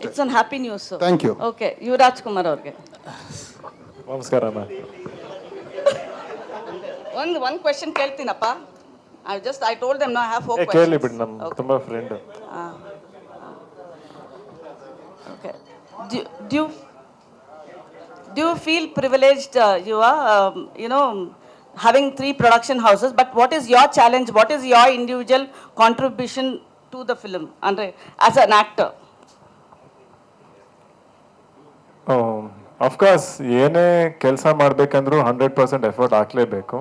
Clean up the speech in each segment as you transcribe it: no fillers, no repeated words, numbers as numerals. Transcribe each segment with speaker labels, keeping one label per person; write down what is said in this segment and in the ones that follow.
Speaker 1: It's an happy news.
Speaker 2: Thank you.
Speaker 1: Okay, Yuvaraj Kumar ಅವ್ರಿಗೆ
Speaker 3: ನಮಸ್ಕಾರ ಅಮ್ಮ.
Speaker 1: ಒಂದು ಕ್ವೆಶ್ಚನ್ ಕೇಳ್ತೀನಪ್ಪ. I told them I have 4
Speaker 3: ಕೇಳಿ
Speaker 1: questions.
Speaker 3: ಬಿಡಿ, ನಮ್ಮ ತುಂಬಾ friend.
Speaker 1: Okay. Do you feel privileged, you are, having 3 production houses, but what is your challenge? What is your individual contribution to the film, Andre, as an actor?
Speaker 3: Of course ಏನೇ ಕೆಲಸ ಮಾಡಬೇಕಂದ್ರೂ 100% effort ಹಾಕ್ಲೇಬೇಕು.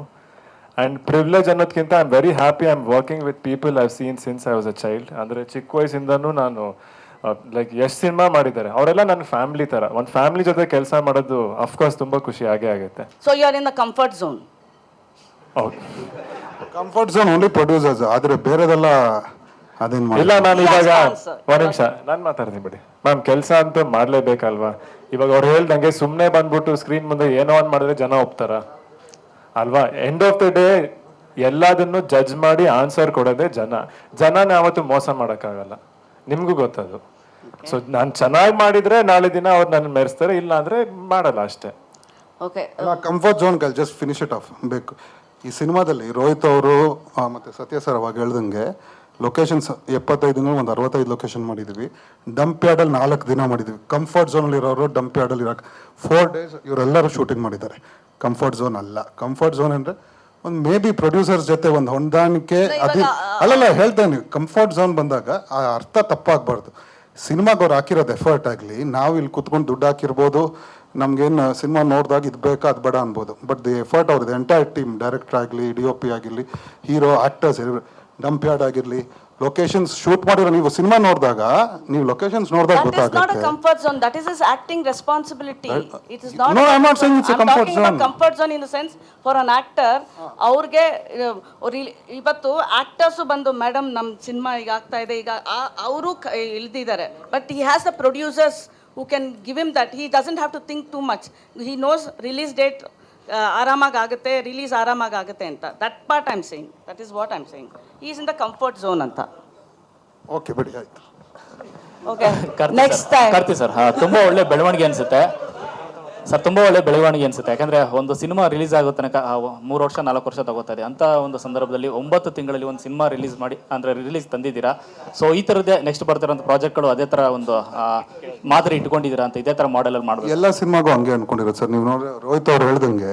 Speaker 3: And privilege ಅನ್ನೋದಕ್ಕಿಂತ I am very happy I am working with people I seen since I was a child. ಅಂದರೆ ಚಿಕ್ಕ ವಯಸ್ಸಿಂದನೂ ನಾನು like ಎಷ್ಟು cinema ಮಾಡಿದ್ದಾರೆ ಅವರೆಲ್ಲ ನನ್ನ ಫ್ಯಾಮಿಲಿ ಥರ. ಒಂದು ಫ್ಯಾಮಿಲಿ ಜೊತೆ ಕೆಲಸ ಮಾಡೋದು ಅಫ್ಕೋರ್ಸ್ ತುಂಬ ಖುಷಿ ಆಗೇ ಆಗುತ್ತೆ.
Speaker 1: So you are in the comfort zone.
Speaker 3: ಹೌದು,
Speaker 2: ಕಂಫರ್ಟ್ ಝೋನ್ ಓನ್ಲಿ ಪ್ರೊಡ್ಯೂಸರ್ಸ್, ಆದರೆ ಬೇರೆದೆಲ್ಲ ಅದೇನು ಮಾಡಿ.
Speaker 3: ಇಲ್ಲ, ನಾನು ಇವಾಗ
Speaker 1: answer.
Speaker 3: ಒಂದು ನಿಮಿಷ ನಾನು ಮಾತಾಡ್ತೀನಿ ಬಿಡಿ ಮ್ಯಾಮ್. ಕೆಲಸ ಅಂತೂ ಮಾಡಲೇಬೇಕಲ್ವಾ? ಇವಾಗ ಅವ್ರು ಹೇಳ್ದಂಗೆ ಸುಮ್ಮನೆ ಬಂದ್ಬಿಟ್ಟು ಸ್ಕ್ರೀನ್ ಮುಂದೆ ಏನೋ ಒಂದು ಮಾಡಿದ್ರೆ ಜನ ಒಪ್ತಾರ ಅಲ್ವಾ? ಎಂಡ್ ಆಫ್ ದ ಡೇ ಎಲ್ಲದನ್ನು ಜಡ್ಜ್ ಮಾಡಿ ಆನ್ಸರ್ ಕೊಡೋದೇ ಜನನ ಯಾವತ್ತೂ ಮೋಸ ಮಾಡೋಕ್ಕಾಗಲ್ಲ, ನಿಮಗೂ ಗೊತ್ತದು. ಸೊ ನಾನು ಚೆನ್ನಾಗಿ ಮಾಡಿದ್ರೆ ನಾಳೆ ದಿನ ಅವ್ರು ನನ್ನ ಮೆರೆಸ್ತಾರೆ, ಇಲ್ಲ ಅಂದ್ರೆ ಮಾಡಲ್ಲ ಅಷ್ಟೇ.
Speaker 1: Okay.
Speaker 2: ಕಂಫರ್ಟ್ ಝೋನ್ ಕಲ್ ಜಸ್ಟ್ ಫಿನಿಶ್ ಇಟ್ ಆಫ್ ಬೇಕು. ಈ ಸಿನಿಮಾದಲ್ಲಿ ರೋಹಿತ್ ಅವರು ಮತ್ತು ಸತ್ಯ ಸರ್ ಅವಾಗ ಹೇಳ್ದಂಗೆ ಲೊಕೇಶನ್ಸ್ 75 ದಿನ ಒಂದು 65 ಲೊಕೇಶನ್ ಮಾಡಿದ್ವಿ. ಡಂಪ್ ಯಾರ್ಡಲ್ಲಿ 4 ದಿನ ಮಾಡಿದ್ವಿ. ಕಂಫರ್ಟ್ ಝೋನಲ್ಲಿ ಇರೋರು ಡಂಪ್ ಯಾರ್ಡಲ್ಲಿ ಇರೋಕೆ 4 ಡೇಸ್ ಇವರೆಲ್ಲರೂ ಶೂಟಿಂಗ್ ಮಾಡಿದ್ದಾರೆ. ಕಂಫರ್ಟ್ ಝೋನ್ ಅಲ್ಲ. ಕಂಫರ್ಟ್ ಝೋನ್ ಅಂದರೆ ಒಂದು ಮೇ ಬಿ ಪ್ರೊಡ್ಯೂಸರ್ಸ್ ಜೊತೆ ಒಂದು ಹೊಂದಾಣಿಕೆ ಅಲ್ಲಲ್ಲ ಹೇಳ್ತೇನೆ. ಕಂಫರ್ಟ್ ಝೋನ್ ಬಂದಾಗ ಆ ಅರ್ಥ ತಪ್ಪಾಗಬಾರ್ದು. ಸಿನಿಮಾಗೆ ಅವ್ರು ಹಾಕಿರೋದು ಎಫರ್ಟ್ ಆಗಲಿ, ನಾವು ಇಲ್ಲಿ ಕುತ್ಕೊಂಡು ದುಡ್ಡು ಹಾಕಿರ್ಬೋದು, ನಮ್ಗೇನು ಸಿನಿಮಾ ನೋಡಿದಾಗ ಇದು ಬೇಕಾ ಅದು ಬೇಡ ಅನ್ಬೋದು, ಬಟ್ ದಿ ಎಫರ್ಟ್ ಅವ್ರದ್ದು ಎಂಟೈರ್ ಟೀಮ್, ಡೈರೆಕ್ಟರ್ ಆಗಲಿ, DOP ಆಗಿರಲಿ, ಹೀರೋ ಆ್ಯಕ್ಟರ್ಸ್, ಡಂಪ್ ಯಾರ್ಡ್ ಆಗಿರಲಿ, ಲೊಕೇಶನ್ಸ್ ಶೂಟ್ ಮಾಡಿರೋ ನೀವು ಸಿನಿಮಾ ನೋಡಿದಾಗ ನೀವು ಲೊಕೇಶನ್ಸ್ ನೋಡಿದಾಗ
Speaker 1: That is not a
Speaker 2: ಗೊತ್ತಾಗುತ್ತೆ.
Speaker 1: comfort zone. That is his acting responsibility. It is not.
Speaker 2: No, I'm not saying it's a comfort
Speaker 1: I'm talking about
Speaker 2: zone.
Speaker 1: comfort zone in the sense for an actor. ಅವ್ರಿಗೆ ಇವತ್ತು actors ಬಂದು madam ನಮ್ಮ cinema ಈಗ ಆಗ್ತಾ ಇದೆ, ಈಗ ಅವರು ಇಳ್ದಿದ್ದಾರೆ. But he has the producers who can give him that. He doesn't have to think too much. He knows release date ಆರಾಮಾಗಿ ಆಗುತ್ತೆ, ರಿಲೀಸ್ ಆರಾಮಾಗಿ ಆಗುತ್ತೆ ಅಂತ. That part I am saying. That is what I am saying. He is in the comfort zone ಅಂತ.
Speaker 2: Okay ಬಿಡಿ, ಆಯ್ತು.
Speaker 1: Okay, next time
Speaker 4: Karti sir, ತುಂಬ ಒಳ್ಳೆ ಬೆಳವಣಿಗೆ ಅನಿಸುತ್ತೆ ಸರ್, ತುಂಬ ಒಳ್ಳೆ ಬೆಳವಣಿಗೆ ಅನಿಸುತ್ತೆ. ಯಾಕಂದರೆ ಒಂದು ಸಿನಿಮಾ ರಿಲೀಸ್ ಆಗೋ ತನಕ 3 ವರ್ಷ 4 ವರ್ಷ ತಗೋತಾ ಇದೆ. ಅಂಥ ಒಂದು ಸಂದರ್ಭದಲ್ಲಿ 9 ತಿಂಗಳಲ್ಲಿ ಒಂದು ಸಿನಿಮಾ ರಿಲೀಸ್ ಮಾಡಿ ಅಂದರೆ ರಿಲೀಸ್ ತಂದಿದ್ದೀರಾ. ಸೊ ಈ ಥರದ್ದೇ ನೆಕ್ಸ್ಟ್ ಬರ್ತಿರೋಂಥ ಪ್ರಾಜೆಕ್ಟ್ಗಳು ಅದೇ ಥರ ಒಂದು ಮಾದರಿ ಇಟ್ಕೊಂಡಿದ್ದೀರಾ ಅಂತ, ಇದೇ ಥರ ಮಾಡೆಲಲ್ಲಿ ಮಾಡಬೇಕು.
Speaker 2: ಎಲ್ಲ ಸಿನಿಮಾಗೂ ಹಂಗೆ ಅನ್ಕೊಂಡಿರೋದು ಸರ್. ನೀವು ನೋಡಿ ರೋಹಿತ್ ಅವ್ರು ಹೇಳ್ದಂಗೆ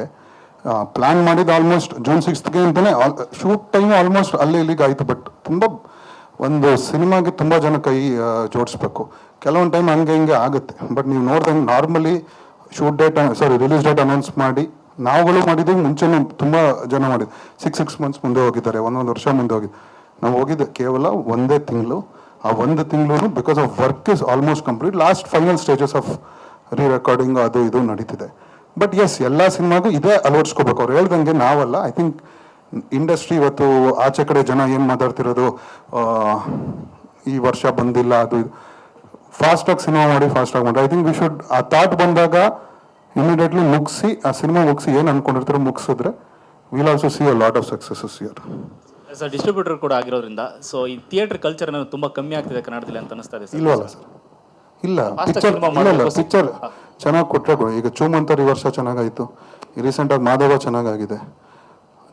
Speaker 2: ಪ್ಲಾನ್ ಮಾಡಿದ್ದು ಆಲ್ಮೋಸ್ಟ್ ಜೂನ್ 6ಗೆ ಅಂತಲೇ ಶೂಟ್ ಟೈಮು ಆಲ್ಮೋಸ್ಟ್ ಅಲ್ಲಿ ಇಲ್ಲಿಗೆ ಆಯಿತು. ಬಟ್ ತುಂಬ ಒಂದು ಸಿನಿಮಾಗೆ ತುಂಬ ಜನ ಕೈ ಜೋಡಿಸ್ಬೇಕು. ಕೆಲವೊಂದು ಟೈಮ್ ಹಂಗೆ ಹಿಂಗೆ ಆಗುತ್ತೆ. ಬಟ್ ನೀವು ನೋಡ್ದಂಗೆ ನಾರ್ಮಲಿ ರಿಲೀಸ್ ಡೇಟ್ ಅನೌನ್ಸ್ ಮಾಡಿ ನಾವುಗಳು ಮಾಡಿದ್ದೀವಿ. ಮುಂಚೆನೂ ತುಂಬ ಜನ ಮಾಡಿದ್ದು 6 ಮಂತ್ಸ್ ಮುಂದೆ ಹೋಗಿದ್ದಾರೆ, 1 ವರ್ಷ ಮುಂದೆ ಹೋಗಿದ್ದು. ನಾವು ಹೋಗಿದ್ದೆ ಕೇವಲ 1 ತಿಂಗಳು. ಆ 1 ತಿಂಗಳು because of work is almost complete. Last final stages of recording ಅದು ಇದು ನಡೀತಿದೆ. ಬಟ್ ಎಸ್, ಎಲ್ಲ ಸಿನಿಮಾಗೂ ಇದೇ ಅಳವಡಿಸ್ಕೋಬೇಕು. ಅವ್ರು ಹೇಳ್ದಂಗೆ ನಾವಲ್ಲ. ಐ ಥಿಂಕ್ ಇಂಡಸ್ಟ್ರಿ ಇವತ್ತು ಆಚೆ ಕಡೆ ಜನ ಏನು ಮಾತಾಡ್ತಿರೋದು, ಈ ವರ್ಷ ಬಂದಿಲ್ಲ ಅದು ಇದು, ಫಾಸ್ಟಾಗಿ ಸಿನಿಮಾ ಮಾಡಿ ಫಾಸ್ಟಾಗಿ ಮಾಡಿ. ಐ ಥಿಂಕ್ ವಿ ಶುಡ್ ಆ ಥಾಟ್ ಬಂದಾಗ ಇಮಿಡಿಯೇಟ್ಲಿ ಮುಗಿಸಿ ಆ ಸಿನಿಮಾ ಮುಗಿಸಿ ಏನು ಅನ್ಕೊಂಡಿರ್ತಾರೋ ಮುಗಿಸಿದ್ರೆ will also see a lot of successes here.
Speaker 4: Sir, distributor ಕೂಡ ಆಗಿರೋದ್ರಿಂದ ಸೊ ಈ ಥಿಯೇಟರ್ ಕಲ್ಚರ್ ಅನ್ನೋದು ತುಂಬ ಕಮ್ಮಿ ಆಗ್ತಿದೆ ಕನ್ನಡದಲ್ಲಿ ಅಂತ ಅನಿಸ್ತಾ ಇದೆ.
Speaker 2: ಇಲ್ವಲ್ಲ ಸರ್? ಇಲ್ಲ, ಪಿಕ್ಚರ್ ಚೆನ್ನಾಗಿ ಕೊಟ್ಟರೆ ಈಗ ಚೂಮಂತರ್ ಈ ವರ್ಷ ಚೆನ್ನಾಗಾಯಿತು. ರೀಸೆಂಟಾಗಿ ಮಾಧವ ಚೆನ್ನಾಗಾಗಿದೆ.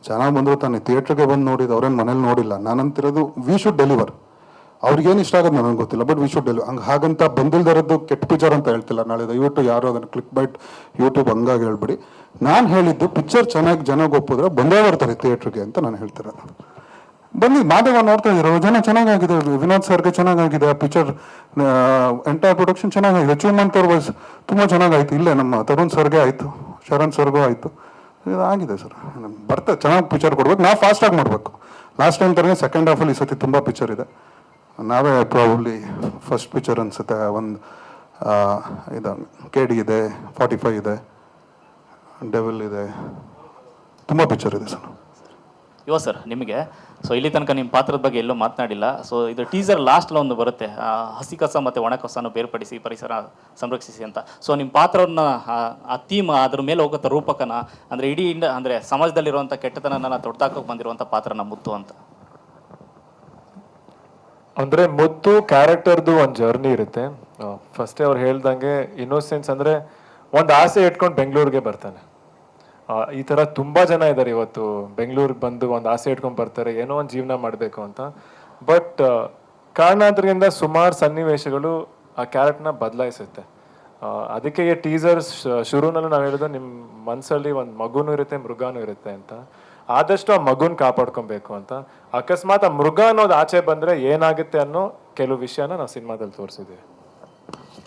Speaker 2: ಚೆನ್ನಾಗಿ ಬಂದರು ತಾನೆ ಥಿಯೇಟ್ರಿಗೆ ಬಂದು ನೋಡಿದ್ದು, ಅವ್ರೇನು ಮನೇಲಿ ನೋಡಿಲ್ಲ. ನಾನಂತಿರೋದು ವಿ ಶುಡ್ ಡೆಲಿವರ್. ಅವ್ರಿಗೇನು ಇಷ್ಟ ಆಗೋದು ನನಗೆ ಗೊತ್ತಿಲ್ಲ, ಬಟ್ ವಿ ಶುಡ್ ಡೆಲಿವರ್. ಹಾಗಂತ ಬಂದಿಲ್ದಿರೋದು ಕೆಟ್ಟ ಪಿಕ್ಚರ್ ಅಂತ ಹೇಳ್ತಿಲ್ಲ. ನಾಳೆ ದಯವಿಟ್ಟು ಯಾರು ಅದನ್ನು ಕ್ಲಿಕ್ ಬೈಟ್ ಯೂಟ್ಯೂಬ್ ಹಂಗಾಗಿ ಹೇಳ್ಬಿಡಿ. ನಾನು ಹೇಳಿದ್ದು ಪಿಕ್ಚರ್ ಚೆನ್ನಾಗಿ ಜನಕ್ಕೆ ಒಪ್ಪಿದ್ರೆ ಬಂದೇ ಬರ್ತಾರೆ ಥಿಯೇಟ್ರಿಗೆ ಅಂತ ನಾನು ಹೇಳ್ತಿರೋದು. ಬನ್ನಿ, ಮಾಧವ ನೋಡ್ತಾ ಇದ್ರು, ಜನ ಚೆನ್ನಾಗಾಗಿದೆ, ವಿನೋದ್ ಸರ್ಗೆ ಚೆನ್ನಾಗಾಗಿದೆ, ಆ ಪಿಕ್ಚರ್ ಎಂಟೈರ್ ಪ್ರೊಡಕ್ಷನ್ ಚೆನ್ನಾಗಾಗಿದೆ. ಚೂಮಂತರ್ ವಾಸ್ ತುಂಬ ಚೆನ್ನಾಗಾಯ್ತು. ಇಲ್ಲೇ ನಮ್ಮ ತರುಣ್ ಸರ್ಗೆ ಆಯಿತು, ಶರಣ್ ಸರ್ಗೂ ಆಯಿತು. ಇದಾಗಿದೆ ಸರ್. ಬರ್ತದೆ, ಚೆನ್ನಾಗಿ ಪಿಕ್ಚರ್ ಕೊಡ್ಬೇಕು. ನಾವು ಫಾಸ್ಟಾಗಿ ಮಾಡಬೇಕು. ಲಾಸ್ಟ್ ಟೈಮ್ ಥರನೇ ಸೆಕೆಂಡ್ ಹಾಫಲ್ಲಿ ಈ ಸತಿ ತುಂಬ ಪಿಕ್ಚರ್ ಇದೆ. ನಾವೇ ಪ್ರಾಬಬ್ಲಿ ಫಸ್ಟ್ ಪಿಕ್ಚರ್ ಅನಿಸುತ್ತೆ. ಒಂದು ಇದು KD ಇದೆ, 45 ಇದೆ, ಡೆವಿಲ್ ಇದೆ, ತುಂಬ ಪಿಕ್ಚರ್ ಇದೆ ಸರ್.
Speaker 4: ಸರ್ ನಿಮಗೆ ಸೊ ಇಲ್ಲಿ ತನಕ ನಿಮ್ಮ ಪಾತ್ರದ ಬಗ್ಗೆ ಎಲ್ಲೂ ಮಾತನಾಡಿಲ್ಲ. ಸೊ ಇದು ಟೀಸರ್ ಲಾಸ್ಟಲ್ಲಿ ಒಂದು ಬರುತ್ತೆ, ಹಸಿ ಕಸ ಮತ್ತು ಒಣ ಕಸನ ಬೇರ್ಪಡಿಸಿ ಪರಿಸರ ಸಂರಕ್ಷಿಸಿ ಅಂತ. ಸೊ ನಿಮ್ಮ ಪಾತ್ರವನ್ನು ಆ ಥೀಮ್ ಅದ್ರ ಮೇಲೆ ಹೋಗೋ ರೂಪಕನ ಅಂದರೆ ಇಡೀ ಅಂದರೆ ಸಮಾಜದಲ್ಲಿರುವಂಥ ಕೆಟ್ಟತನನ ತೊಡೆದಾಕೋಕೆ ಬಂದಿರುವಂಥ ಪಾತ್ರನ ಮುತ್ತು ಅಂತ.
Speaker 3: ಅಂದ್ರೆ ಮುದ್ದು ಕ್ಯಾರೆಕ್ಟರ್ದು ಒಂದು ಜರ್ನಿ ಇರುತ್ತೆ. ಫಸ್ಟೇ ಅವ್ರು ಹೇಳ್ದಂಗೆ ಇನ್ನೋಸೆನ್ಸ್ ಅಂದ್ರೆ ಒಂದು ಆಸೆ ಇಟ್ಕೊಂಡು ಬೆಂಗಳೂರಿಗೆ ಬರ್ತಾನೆ. ಈ ತರ ತುಂಬಾ ಜನ ಇದ್ದಾರೆ ಇವತ್ತು ಬೆಂಗಳೂರಿಗೆ ಬಂದು ಒಂದು ಆಸೆ ಇಟ್ಕೊಂಡು ಬರ್ತಾರೆ, ಏನೋ ಒಂದು ಜೀವನ ಮಾಡಬೇಕು ಅಂತ. ಬಟ್ ಕಾರಣಾಂತರದಿಂದ ಸುಮಾರು ಸನ್ನಿವೇಶಗಳು ಆ ಕ್ಯಾರೆಕ್ಟರ್ನ ಬದಲಾಯಿಸುತ್ತೆ. ಅದಕ್ಕೆ ಈ ಟೀಸರ್ ಶುರುನಲ್ಲೂ ನಾವು ಹೇಳಿದ್ರು ನಿಮ್ಮ ಮನಸ್ಸಲ್ಲಿ ಒಂದು ಮಗುನೂ ಇರುತ್ತೆ, ಮೃಗನೂ ಇರುತ್ತೆ ಅಂತ. ಆದಷ್ಟು ಆ ಮಗುನ ಕಾಪಾಡ್ಕೊಬೇಕು ಅಂತ. ಅಕಸ್ಮಾತ್ ಆ ಮೃಗ ಅನ್ನೋದು ಆಚೆ ಬಂದ್ರೆ ಏನಾಗುತ್ತೆ ಅನ್ನೋ ಕೆಲವು ವಿಷಯನ ನಾವು ಸಿನಿಮಾದಲ್ಲಿ ತೋರಿಸಿದ್ದೀವಿ.